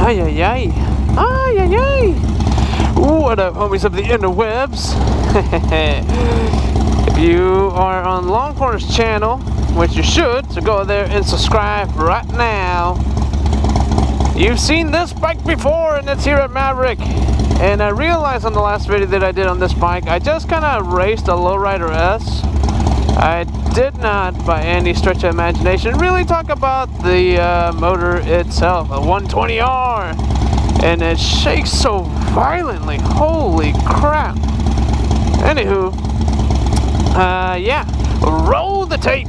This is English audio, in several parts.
Ay, ay, ay. Ay, ay, ay. What up, homies of the interwebs? If you are on Longhorn's channel, which you should, so go there and subscribe right now. You've seen this bike before, and it's here at Maverick. And I realized on the last video that I did on this bike, I just kind of raced a Lowrider S. I did not, by any stretch of imagination, really talk about the motor itself, a 120R. And it shakes so violently, holy crap. Anywho, yeah, roll the tape.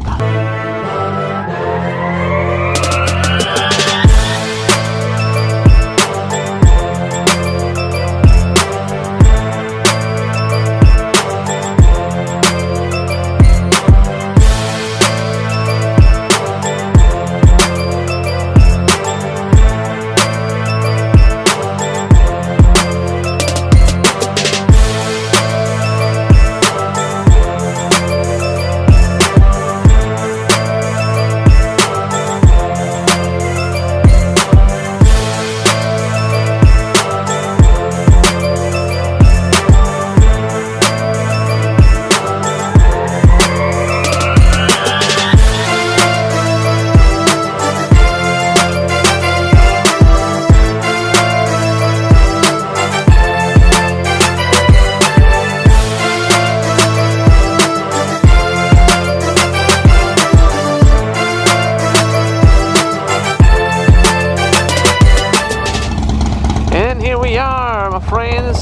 Friends,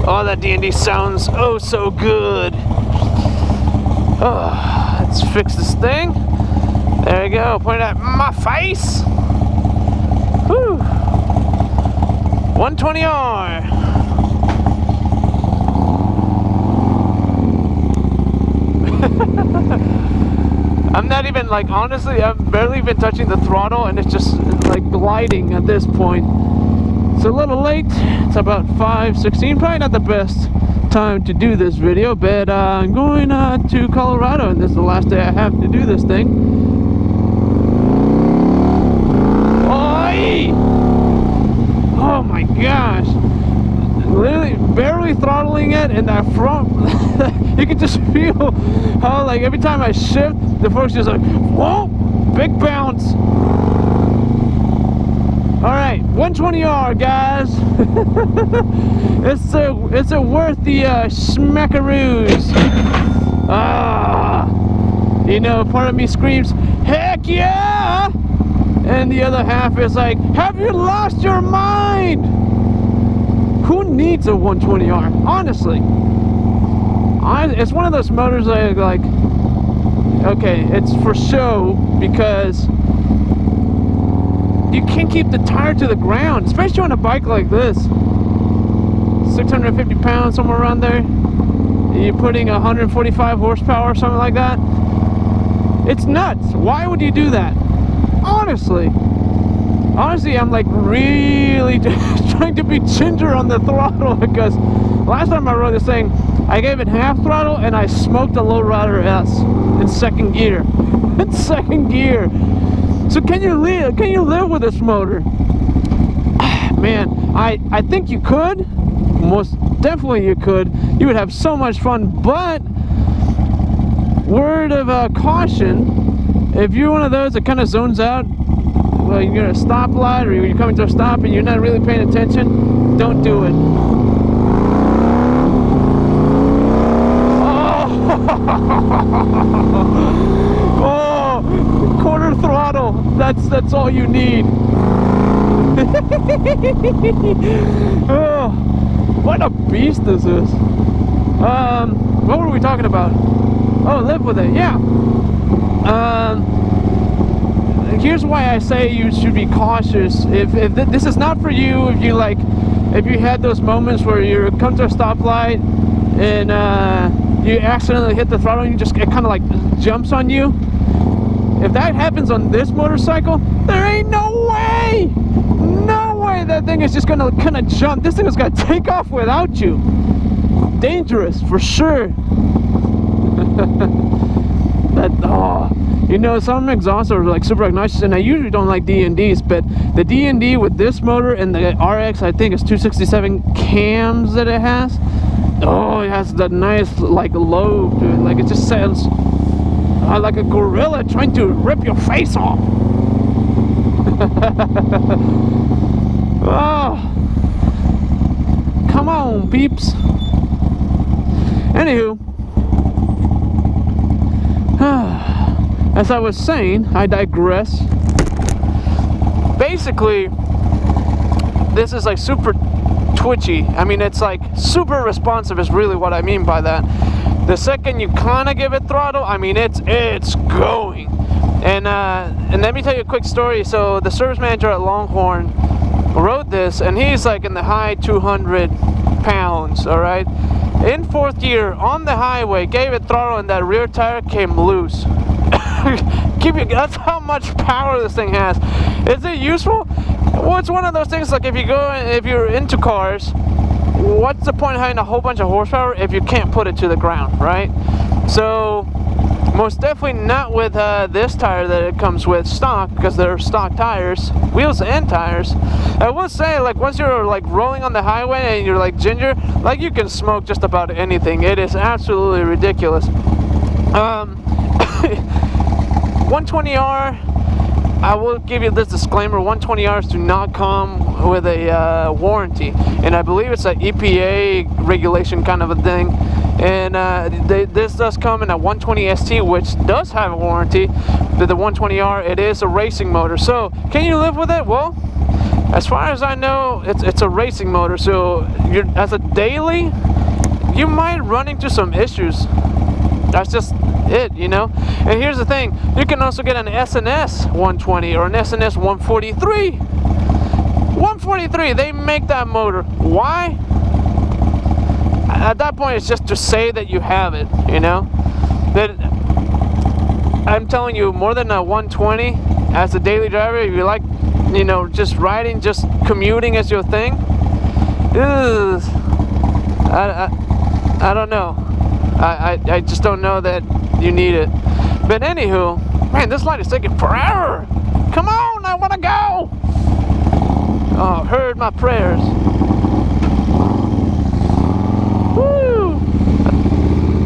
oh, that D&D sounds oh so good. Oh, let's fix this thing. There we go. Point it at my face. Whew. 120R. I'm not even, like, honestly, I've barely been touching the throttle, and it's just like gliding at this point. It's a little late. It's about 5:16. Probably not the best time to do this video, but I'm going to Colorado, and this is the last day I have to do this thing. Oy! Oh my gosh! Literally barely throttling it, and that front, you can just feel how, like, every time I shift, the fork's just like, whoa, big bounce. Alright, 120R, guys. It's a worth the smackaroos. You know, part of me screams, heck yeah! And the other half is like, have you lost your mind? Who needs a 120R? Honestly. It's one of those motors that, like, okay, it's for show because you can't keep the tire to the ground, especially on a bike like this. 650 pounds, somewhere around there. You're putting 145 horsepower or something like that. It's nuts. Why would you do that? Honestly, I'm like really trying to be ginger on the throttle, because last time I rode this thing, I gave it half throttle and I smoked a Lowrider S in second gear. In second gear. So can you live with this motor? Man, I think you could. Most definitely you could. You would have so much fun, but word of caution, if you're one of those that kind of zones out, well, you're at a stoplight or you're coming to a stop and you're not really paying attention, don't do it. Oh, quarter throttle. That's all you need. Oh, what a beast this is. What were we talking about? Oh, live with it. Yeah. Here's why I say you should be cautious. If this is not for you, if you had those moments where you come to a stoplight and you accidentally hit the throttle and it kind of like jumps on you. If that happens on this motorcycle, there ain't no way that thing is just gonna kind of jump. This thing is gonna take off without you. Dangerous for sure. You know, some exhausts are like super obnoxious, and I usually don't like D&Ds, but the D&D with this motor and the RX, I think it's 267 cams that it has. Oh, it has that nice like lobe to it. Like it just sounds like a gorilla trying to rip your face off. Oh, come on, peeps. Anywho, as I was saying, I digress. Basically, this is like super twitchy. I mean, it's like super responsive is really what I mean by that. The second you kind of give it throttle, I mean, it's going. And let me tell you a quick story. So the service manager at Longhorn rode this, and he's like in the high 200 pounds, all right? In 4th gear, on the highway, gave it throttle, and that rear tire came loose. That's how much power this thing has. Is it useful? Well, it's one of those things like if you're into cars, what's the point of having a whole bunch of horsepower if you can't put it to the ground, right? So most definitely not with this tire that it comes with stock, because they're stock tires, wheels and tires. I will say, like, once you're like rolling on the highway and you're like ginger, like you can smoke just about anything. It is absolutely ridiculous. 120R, I will give you this disclaimer: 120Rs do not come with a warranty, and I believe it's an EPA regulation kind of a thing. And this does come in a 120 ST, which does have a warranty. But the 120R, it is a racing motor. So can you live with it? Well, as far as I know, it's a racing motor. So as a daily, you might run into some issues. That's just it, you know. And here's the thing: you can also get an SNS 120 or an SNS 143. 143, they make that motor. Why? At that point, it's just to say that you have it, you know. That I'm telling you, more than a 120 as a daily driver, if you like, you know, just riding, just commuting as your thing. I don't know. I just don't know that you need it. But anywho, man, this light is taking forever. Come on, I want to go. Oh, heard my prayers. Woo! I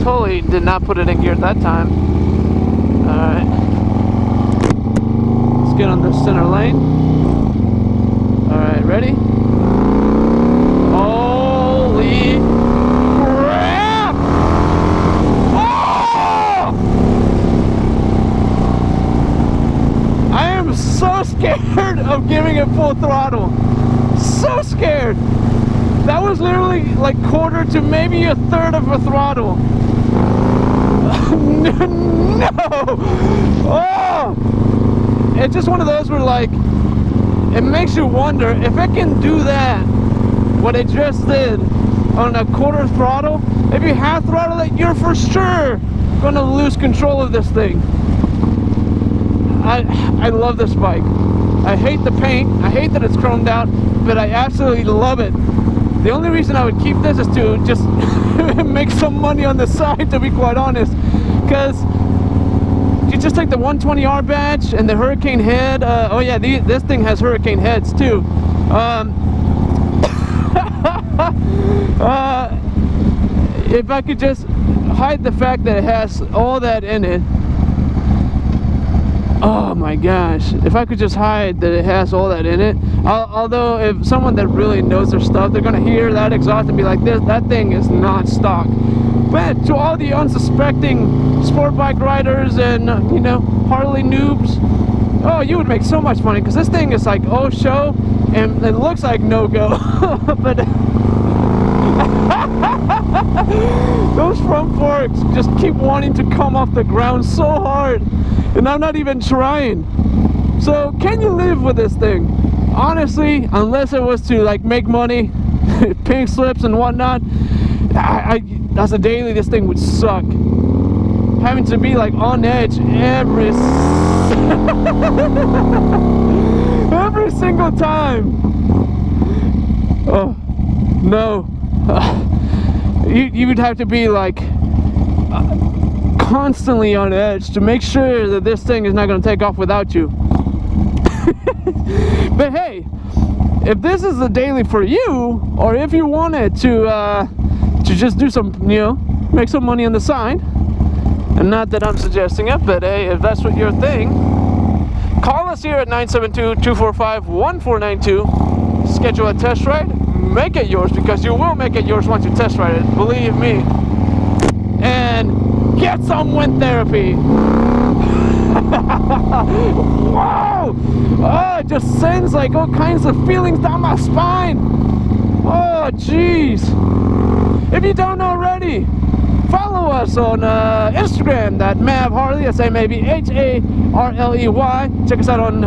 totally did not put it in gear at that time. Alright. Let's get on the center lane. Alright, ready? Holy crap! Oh! I am so scared of giving it full throttle. So scared. That was literally like quarter to maybe a third of a throttle. No! Oh! It's just one of those where like, it makes you wonder if it can do that, what it just did on a quarter throttle. If you half throttle it, you're for sure gonna lose control of this thing. I love this bike. I hate the paint, I hate that it's chromed out, but I absolutely love it. The only reason I would keep this is to just make some money on the side, to be quite honest. Because you just take the 120R badge and the Hurricane head. Oh yeah, this thing has Hurricane heads too. If I could just hide the fact that it has all that in it. Oh my gosh, if I could just hide that it has all that in it. Although if someone that really knows their stuff, they're gonna hear that exhaust and be like, that thing is not stock. But to all the unsuspecting sport bike riders and you know, Harley noobs, oh, you would make so much money, because this thing is like oh show and it looks like no go. But those front forks just keep wanting to come off the ground so hard, and I'm not even trying. So can you live with this thing? Honestly, unless it was to like make money, pink slips and whatnot, as a daily, this thing would suck. Having to be like on edge every single time. Oh no. You would have to be like constantly on edge to make sure that this thing is not going to take off without you. But hey, if this is the daily for you, or if you wanted to just do some, you know, make some money on the side, and not that I'm suggesting it, but hey, if that's what your thing, call us here at 972-245-1492. Schedule a test ride. Make it yours, because you will make it yours once you test ride it. Believe me. And get some wind therapy. Whoa! Oh, it just sends like all kinds of feelings down my spine. Oh, jeez. If you don't already, follow us on Instagram, that Mav Harley, that's MAVHARLEY. Check us out on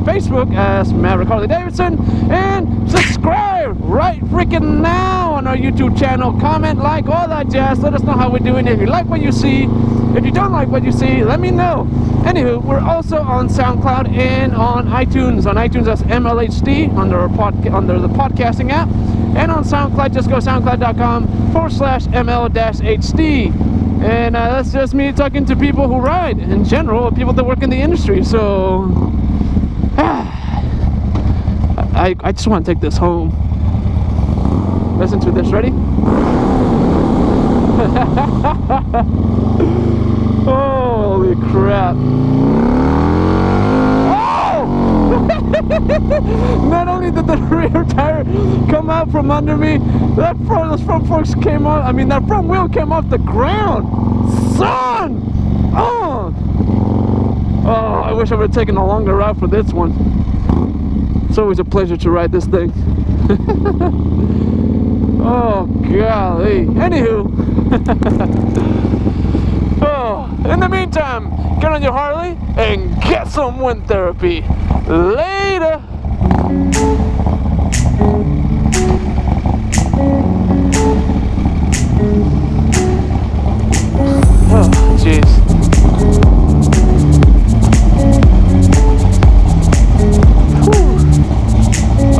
Facebook as Maverick Harley-Davidson, and subscribe right freaking now on our YouTube channel. Comment, like, all that jazz. Let us know how we're doing. If you like what you see, if you don't like what you see, let me know. Anywho, we're also on SoundCloud and on iTunes. On iTunes, that's MLHD under the podcasting app. And on SoundCloud, just go soundcloud.com/ML-HD. And that's just me talking to people who ride in general, people that work in the industry. So, I just want to take this home. Listen to this, ready? Holy crap. Not only did the rear tire come out from under me, those front forks came off. I mean, that front wheel came off the ground. Son! Oh, I wish I would have taken a longer route for this one. It's always a pleasure to ride this thing. Oh, golly. Anywho. Oh, in the meantime, get on your Harley and get some wind therapy. Later. Oh, jeez.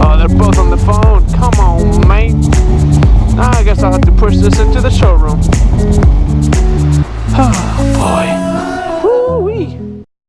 Oh, they're both on the phone. Come on, mate. Now I guess I'll have to push this into the showroom. Oh, boy.